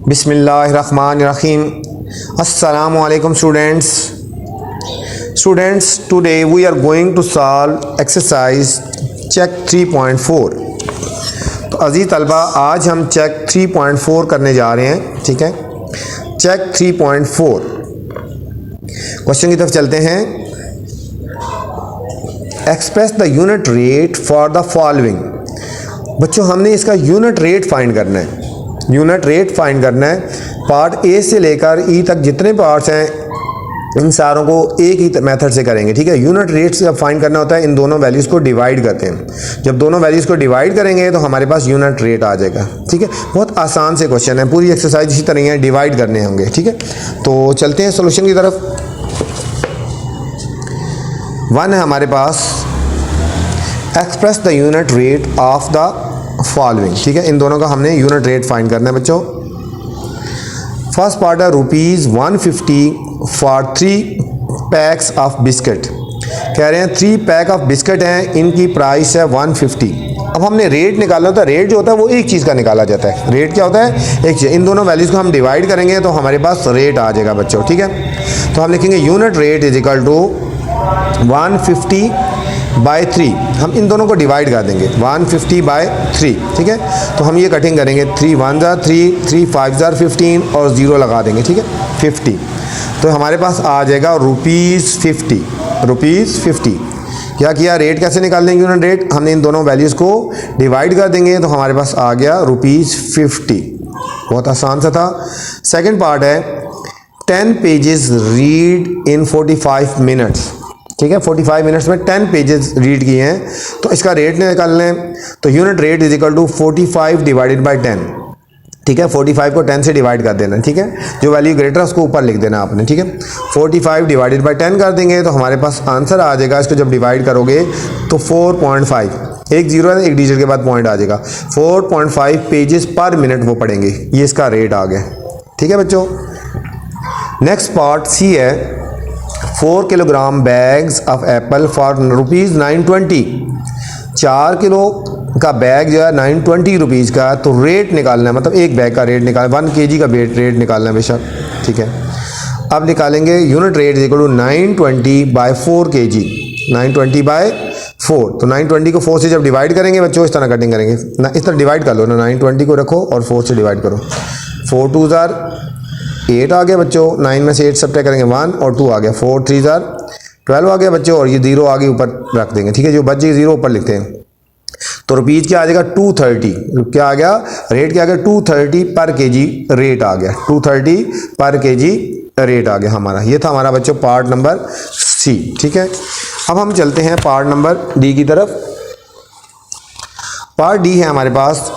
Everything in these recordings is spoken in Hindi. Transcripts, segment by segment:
बिस्मिल्लाहिर्रहमानिर्रहीम। अस्सलामु अलैकुम students, today we are going to solve exercise check 3.4। तो अजीज़ तलबा, आज हम चेक 3.4 करने जा रहे हैं। ठीक है, चेक 3.4 क्वेश्चन की तरफ चलते हैं। Express the unit rate for the following. बच्चों, हमने इसका यूनिट रेट फाइंड करना है। यूनिट रेट फाइंड करना है। पार्ट ए से लेकर ई तक जितने पार्ट्स हैं इन सारों को एक ही मेथड से करेंगे। ठीक है, यूनिट रेट से जब फाइंड करना होता है इन दोनों वैल्यूज़ को डिवाइड करते हैं। जब दोनों वैल्यूज़ को डिवाइड करेंगे तो हमारे पास यूनिट रेट आ जाएगा। ठीक है, बहुत आसान से क्वेश्चन है, पूरी एक्सरसाइज इसी तरह है, डिवाइड करने होंगे। ठीक है, तो चलते हैं सोल्यूशन की तरफ। 1 है हमारे पास, express the unit rate of the following. ठीक है, इन दोनों का हमने यूनिट रेट फाइंड करना है बच्चों। फर्स्ट पार्ट है ₹150 फॉर 3 पैक्स ऑफ बिस्किट। कह रहे हैं 3 पैक ऑफ बिस्किट हैं, इनकी प्राइस है 150। अब हमने रेट निकालना होता है। रेट जो होता है वो एक चीज़ का निकाला जाता है। रेट क्या होता है? एक चीज़। इन दोनों वैल्यूज़ को हम डिवाइड करेंगे तो हमारे पास रेट आ जाएगा बच्चों। ठीक है, तो हम लिखेंगे unit rate is equal to 150 by 3। हम इन दोनों को डिवाइड कर देंगे 150 बाय 3। ठीक है, तो हम ये कटिंग करेंगे। 3 1 जार 3, 3 5 जार 15 और 0 लगा देंगे। ठीक है, 50। तो हमारे पास आ जाएगा ₹50। ₹50। क्या किया? रेट कैसे निकाल देंगे? यूनिट रेट हमने इन दोनों वैल्यूज़ को डिवाइड कर देंगे तो हमारे पास आ गया ₹50। बहुत आसान सा था। सेकेंड पार्ट है 10 पेजेस रीड इन 45 मिनट्स। ठीक है, 45 मिनट्स में 10 पेजेस रीड किए हैं, तो इसका रेट निकालना है। तो unit rate is equal to 45 divided by 10। ठीक है, 45 को 10 से डिवाइड कर देना। ठीक है, जो वैल्यू ग्रेटर है उसको ऊपर लिख देना आपने। ठीक है, 45 डिवाइडेड बाय 10 कर देंगे तो हमारे पास आंसर आ जाएगा। इसको जब डिवाइड करोगे तो 4.5, एक जीरो है, एक डिजिट के बाद पॉइंट आ जाएगा। 4.5 पेजेस पर मिनट वो पढ़ेंगे। ये इसका रेट आ गया। ठीक है बच्चों, नेक्स्ट पार्ट सी है 4 kilogram bags of Apple for ₹920। 4 kilo का बैग जो है 920 रुपीज़ का। तो रेट निकालना है, मतलब एक बैग का रेट निकालना, 1 kg का रेट निकालना है बेशक। ठीक है, अब निकालेंगे unit rate equal to 920 by 4 kg। 920 by 4, तो 920 को 4 से जब डिवाइड करेंगे बच्चों इस तरह कटिंग करेंगे ना, इस तरह डिवाइड कर लो ना। 920 को रखो और 4 से डिवाइड करो। 4 2 जार 8 आ गया बच्चों। 9 में से 8 सब्ट्रैक्ट करेंगे 1 और 2 आ गया। 4 3 जार 12 आ गया बच्चों, और ये 0 आगे ऊपर रख देंगे। ठीक है, जो बच जाएगी 0 ऊपर लिखते हैं। तो रुपीज़ क्या आ जाएगा? 230। क्या आ गया? रेट क्या आ गया? 230 पर केजी रेट आ गया। 230 पर केजी रेट आ गया हमारा। ये था हमारा बच्चों पार्ट नंबर सी। ठीक है, अब हम चलते हैं पार्ट नंबर डी की तरफ। पार्ट डी है हमारे पास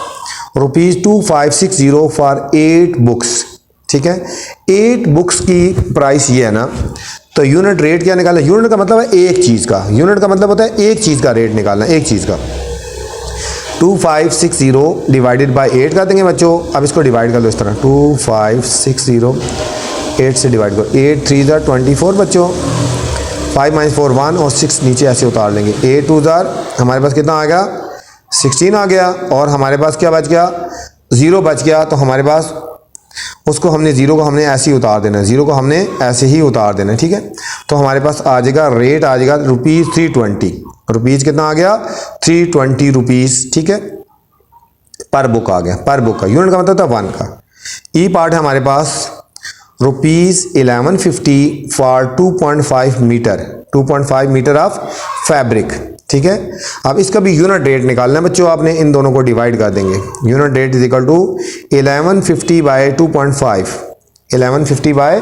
₹2560 फॉर 8 बुक्स। ठीक है, 8 बुक्स की प्राइस ये है ना, तो यूनिट रेट क्या निकालना? यूनिट का मतलब है एक चीज़ का। यूनिट का मतलब होता है एक चीज़ का रेट निकालना, एक चीज़ का। 2560 डिवाइडेड बाय 8 कर देंगे बच्चों। अब इसको डिवाइड कर लो इस तरह, 2560 8 से डिवाइड करो। 8 3 जार 24 बच्चों, 5 - 4 1 और 6 नीचे ऐसे उतार लेंगे। 8 2 जार हमारे पास कितना आ गया? 16 आ गया। और हमारे पास क्या बच गया? 0 बच गया। तो हमारे पास उसको हमने 0 को हमने ऐसे ही उतार देना है। 0 को हमने ऐसे ही उतार देना है। ठीक है, तो हमारे पास आ जाएगा रेट आ जाएगा ₹320। रुपीज़ कितना आ गया? 320 रुपीज़। ठीक है, पर बुक आ गया। पर बुक का यूनिट का मतलब था 1 का। ई पार्ट है हमारे पास ₹1150 for 2.5 metre. 2.5 metre of fabric. ठीक है, अब इसका भी यूनिट रेट निकालना है बच्चों। आपने इन दोनों को डिवाइड कर देंगे। Unit rate is equal to 1150 by 2.5। 1150 by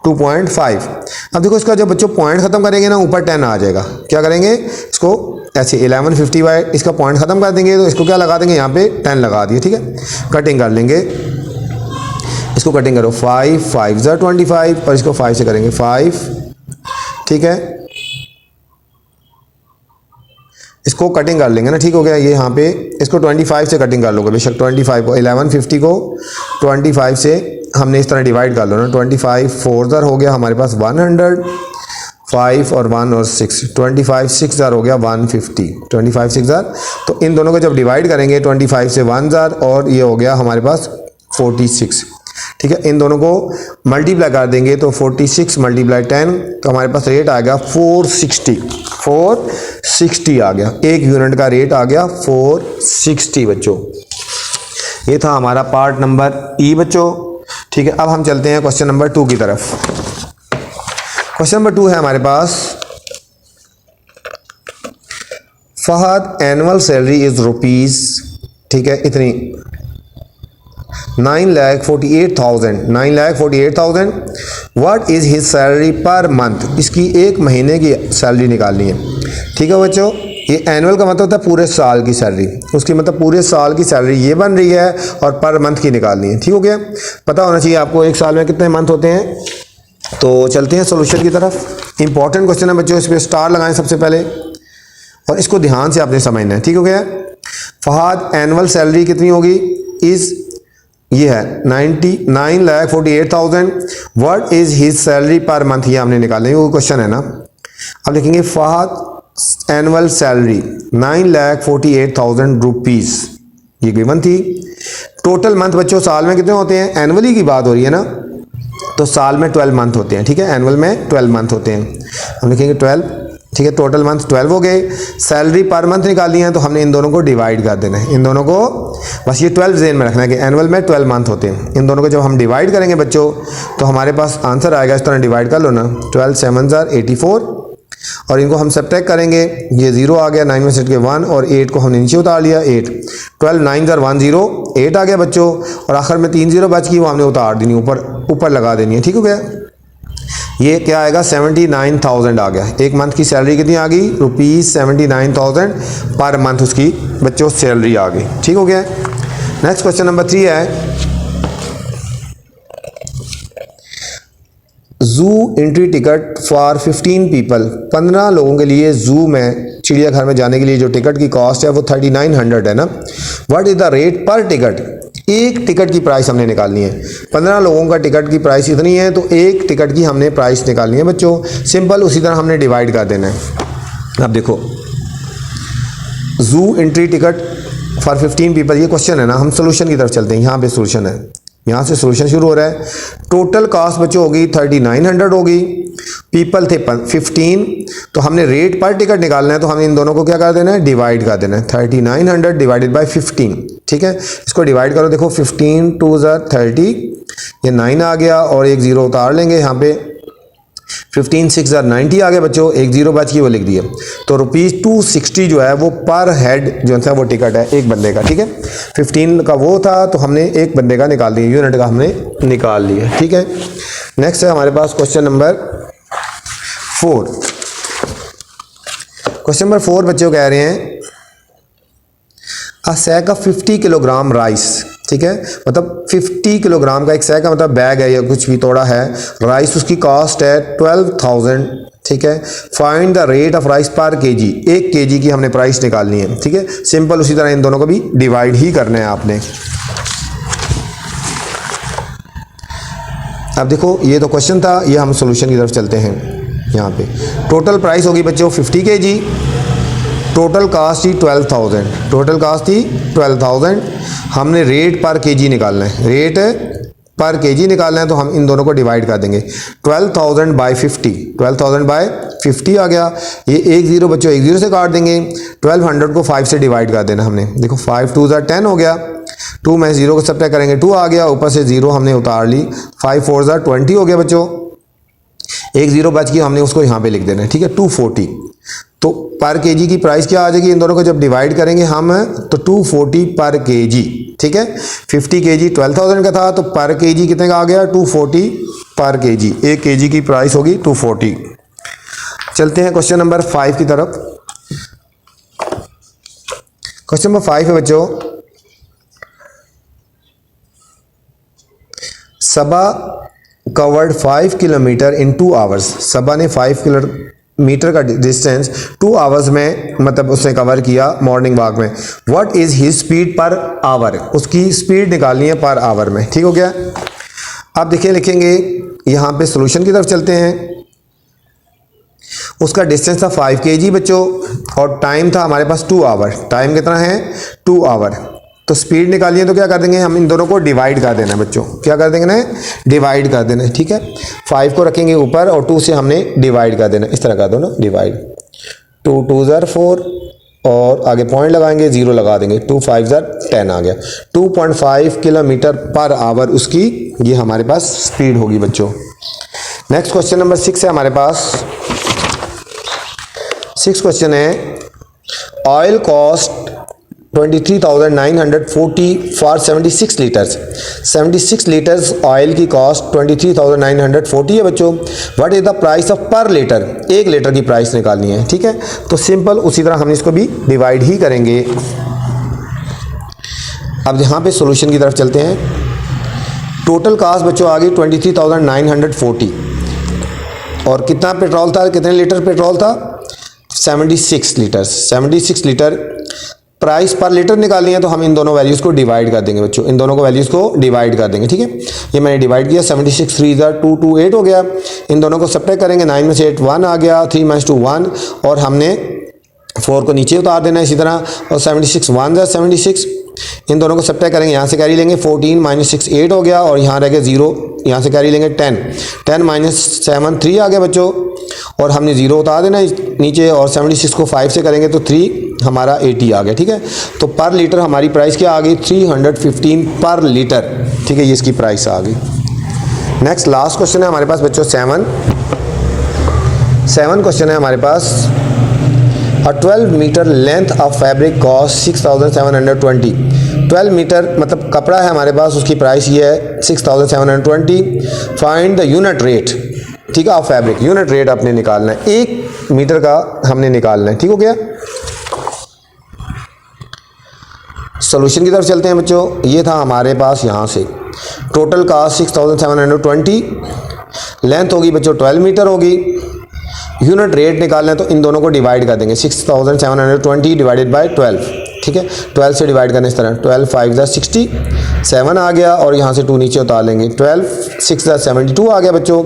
2.5। अब देखो इसका जब बच्चों पॉइंट ख़त्म करेंगे ना, ऊपर 10 आ जाएगा। क्या करेंगे? इसको ऐसे 1150 बाय इसका पॉइंट ख़त्म कर देंगे तो इसको क्या लगा देंगे? यहाँ पे 10 लगा दिए। ठीक है, कटिंग कर लेंगे। इसको कटिंग करो। 5 5 जार 25 और इसको 5 से करेंगे 5। ठीक है, इसको कटिंग कर लेंगे ना। ठीक हो गया, ये यहाँ पे इसको 25 से कटिंग कर लोगे बेशक। 25 को 1150 को 25 से हमने इस तरह डिवाइड कर लो ना। 25 4 जार हो गया हमारे पास 100। 5 और 1 और 6, 25 6 जार हो गया 150। 25 6 जार, तो इन दोनों को जब डिवाइड करेंगे 25 से 1 जार और ये हो गया हमारे पास 46। ठीक है, इन दोनों को मल्टीप्लाई कर देंगे तो 46 मल्टीप्लाई 10 तो हमारे पास रेट आ गया 460 आ गया। एक यूनिट का रेट आ गया 460 बच्चों। ये था हमारा पार्ट नंबर ई बच्चों। ठीक है, अब हम चलते हैं क्वेश्चन नंबर 2 की तरफ। क्वेश्चन नंबर 2 है हमारे पास, Fahad annual salary is rupees, ठीक है, इतनी 9,48,000 what is his salary per month, इसकी एक महीने की सैलरी निकालनी है। ठीक है बच्चों, ये एनुअल का मतलब होता है पूरे साल की सैलरी, उसकी मतलब पूरे साल की सैलरी ये बन रही है और पर मंथ की निकालनी है। ठीक हो गया, पता होना चाहिए आपको एक साल में कितने मंथ होते हैं। तो चलते हैं सॉल्यूशन की तरफ। इंपॉर्टेंट क्वेश्चन है बच्चों, इस पर स्टार लगाएं सबसे पहले और इसको ध्यान से आपने समझना है। ठीक हो गया, फहद एनुअल सैलरी कितनी होगी, इज़ ये है 9,48,000 what is his salary per month, ये हमने निकालना है, वो क्वेश्चन है ना। अब लिखेंगे फहद एनुअल सैलरी 9,48,000 रुपीज़, ये गिवन थी। टोटल मंथ बच्चों साल में कितने होते हैं, एनुअली की बात हो रही है ना, तो साल में 12 मंथ होते हैं। ठीक है, एनुअल में 12 मंथ होते हैं, हम लिखेंगे 12। ठीक है, टोटल मंथ 12 हो गए। सैलरी पर मंथ निकालनी है तो हमने इन दोनों को डिवाइड कर देना है, इन दोनों को बस ये 12 ज़हन में रखना है कि एनुअल में 12 मंथ होते हैं। इन दोनों को जब हम डिवाइड करेंगे बच्चों तो हमारे पास आंसर आएगा, इस तरह डिवाइड कर लो ना, 12 7 84 और इनको हम सब्ट्रैक्ट करेंगे, ये 0 आ गया, 9 में से 1 और 8 को हमने नीचे उतार लिया 8, 12 9 10 8 आ गया बच्चों और आखिर में 3 0 बच गई, वो हमने उतार देनी, ऊपर लगा देनी है। ठीक हो गया, ये क्या आएगा 79,000 आ गया। एक मंथ की सैलरी कितनी आ गई, ₹79,000 पर मंथ उसकी बच्चों सैलरी आ गई। ठीक हो गया, नेक्स्ट क्वेश्चन नंबर 3 है, जू एंट्री टिकट फॉर 15 पीपल, 15 लोगों के लिए जू में चिड़ियाघर में जाने के लिए जो टिकट की कॉस्ट है वो 3900 है ना। व्हाट इज़ द रेट पर टिकट, एक टिकट की प्राइस हमने निकालनी है। 15 लोगों का टिकट की प्राइस इतनी है तो एक टिकट की हमने प्राइस निकालनी है बच्चों। सिंपल उसी तरह हमने डिवाइड कर देना है। अब देखो, जू एंट्री टिकट फॉर 15 पीपल, ये क्वेश्चन है ना, हम सोल्यूशन की तरफ चलते हैं। यहाँ पे सोल्यूशन है, यहाँ से सोल्यूशन शुरू हो रहा है। टोटल कॉस्ट बच्चों होगी 3900 होगी, पीपल थे 15, तो हमने रेट पर टिकट निकालना है तो हमने इन दोनों को क्या कर देना है, डिवाइड कर देना है। 3900 डिवाइडेड बाय 15। ठीक है, इसको डिवाइड करो, देखो 15 2 30, ये 9 आ गया और एक 0 उतार लेंगे यहाँ पे, 15 6 90 आ गया बच्चों, एक 0 बच गई वो लिख दिया। तो ₹260 जो है वो पर हेड जो है वो टिकट है एक बंदे का। ठीक है, 15 का वो था तो हमने एक बंदे का निकाल दिया, यूनिट का हमने निकाल लिया। ठीक है, नेक्स्ट है हमारे पास क्वेश्चन नंबर 4। क्वेश्चन नंबर 4 बच्चों कह रहे हैं, अ सैक ऑफ 50 किलोग्राम राइस, ठीक है, मतलब 50 किलोग्राम का एक सैक का मतलब बैग है या कुछ भी तोड़ा है राइस, उसकी कॉस्ट है 12,000। ठीक है, find the rate of rice पर केजी, 1 केजी की हमने प्राइस निकालनी है। ठीक है, सिंपल उसी तरह इन दोनों को भी डिवाइड ही करना है आपने। अब देखो, ये तो क्वेश्चन था, ये हम सोल्यूशन की तरफ चलते हैं। यहाँ पे टोटल प्राइस होगी बच्चों 50 केजी, टोटल कास्ट थी 12,000, टोटल कास्ट थी 12,000। हमने रेट पर केजी निकालना है, रेट पर केजी निकालना है तो हम इन दोनों को डिवाइड कर देंगे। 12,000 बाई 50, 12,000 बाई 50 आ गया। ये एक 0 बच्चों एक 0 से काट देंगे, 1200 को 5 से डिवाइड कर देना हमने। देखो 5 2 10 हो गया, 2 में 0 को सब्ट्रैक्ट करेंगे 2 आ गया, ऊपर से 0 हमने उतार ली, 5 4 20 हो गया बच्चों, एक 0 बच गया, हमने उसको यहाँ पे लिख देना है। ठीक है, 240। तो पर केजी की प्राइस क्या आ जाएगी, इन दोनों को जब डिवाइड करेंगे हम तो 240 पर केजी। ठीक है, 50 केजी 12,000 का था तो पर केजी कितने का आ गया, 240 पर केजी। 1 केजी की प्राइस होगी 240। चलते हैं क्वेश्चन नंबर 5 की तरफ। क्वेश्चन नंबर 5 है बच्चों, सबा कवर्ड 5 किलोमीटर इन 2 आवर्स, सबा ने 5 किलोमीटर का डिस्टेंस 2 आवर्स में मतलब उसने कवर किया मॉर्निंग वॉक में। What is his speed per hour, उसकी स्पीड निकालनी है पर आवर में। ठीक हो गया, अब देखिए लिखेंगे यहाँ पे सोल्यूशन की तरफ चलते हैं। उसका डिस्टेंस था 5 kg बच्चों और टाइम था हमारे पास 2 आवर, टाइम कितना है 2 आवर। तो स्पीड निकालनी है तो क्या कर देंगे, हम इन दोनों को डिवाइड कर देना है बच्चों। क्या कर देंगे ना, डिवाइड कर देना है, ठीक है। 5 को रखेंगे ऊपर और 2 से हमने डिवाइड कर देना, इस तरह कर दो ना, डिवाइड। 2 2 ज़र 4 और आगे पॉइंट लगाएंगे, 0 लगा देंगे, 2 5 ज़र 10 आ गया। 2.5 किलोमीटर पर आवर उसकी ये हमारे पास स्पीड होगी बच्चों। नेक्स्ट क्वेश्चन नंबर 6 है हमारे पास। 6 क्वेश्चन है, oil cost 23,940 for 76 litres. 76 litres oil की कॉस्ट 23,940 है बच्चों। What is the price of पर लीटर, 1 लीटर की प्राइस निकालनी है, ठीक है। तो सिंपल उसी तरह हम इसको भी डिवाइड ही करेंगे। अब यहाँ पे सॉल्यूशन की तरफ चलते हैं। टोटल कॉस्ट बच्चों आ गई 23,940 और कितना पेट्रोल था, कितने लीटर पेट्रोल था, 76 लीटर। 76 लीटर प्राइस पर लीटर निकालनी है तो हम इन दोनों वैल्यूज़ को डिवाइड कर देंगे बच्चों, इन दोनों को वैल्यूज़ को डिवाइड कर देंगे, ठीक है। ये मैंने डिवाइड किया, 76 3 ज़र 2 2 8 हो गया। इन दोनों को सब्ट्रैक्ट करेंगे, 9 में से 8 1 आ गया, 3 - 2 1 और हमने 4 को नीचे उतार देना है इसी तरह। और 76 1 ज़र 76, इन दोनों को सब्ट्रैक्ट करेंगे, यहाँ से कैरी लेंगे, 14 - 6 8 हो गया और यहाँ रह गया 0, यहाँ से कैरी लेंगे 10 10 - 7 3 आ गया बच्चों और हमने 0 उतार देना नीचे और 76 को 5 से करेंगे तो 3 हमारा 80 आ गया, ठीक है। तो पर लीटर हमारी प्राइस क्या आ गई, 315 पर लीटर, ठीक है, ये इसकी प्राइस आ गई। नेक्स्ट लास्ट क्वेश्चन है हमारे पास बच्चों 7 क्वेश्चन है हमारे पास। A 12 metre length of fabric cost 6,720। 12 metre मतलब कपड़ा है हमारे पास, उसकी प्राइस ये है 6,720। फाइंड द यूनिट रेट, ठीक है, ऑफ फैब्रिक। यूनिट रेट आपने निकालना है, 1 मीटर का हमने निकालना है, ठीक हो गया। सॉल्यूशन की तरफ चलते हैं बच्चों। ये था हमारे पास यहाँ से टोटल कॉस्ट 6,720, लेंथ होगी बच्चों 12 मीटर होगी। यूनिट रेट निकालना है तो इन दोनों को डिवाइड कर देंगे, 6,720 डिवाइडेड बाय 12, ठीक है। 12 से डिवाइड करने इस तरह, 12 5 ज़र 60, 7 आ गया और यहाँ से 2 नीचे उतार लेंगे, 12 6 ज़र 72 आ गया बच्चों।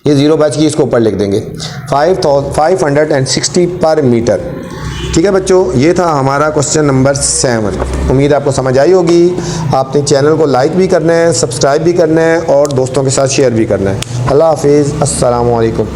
ये 0 बच गई, इसको ऊपर लिख देंगे, 560 पर मीटर, ठीक है बच्चों। ये था हमारा क्वेश्चन नंबर 7। उम्मीद आपको समझ आई होगी। आपने चैनल को लाइक भी करना है, सब्सक्राइब भी करना है और दोस्तों के साथ शेयर भी करना है। अल्लाह हाफिज़, अस्सलामु अलैकुम।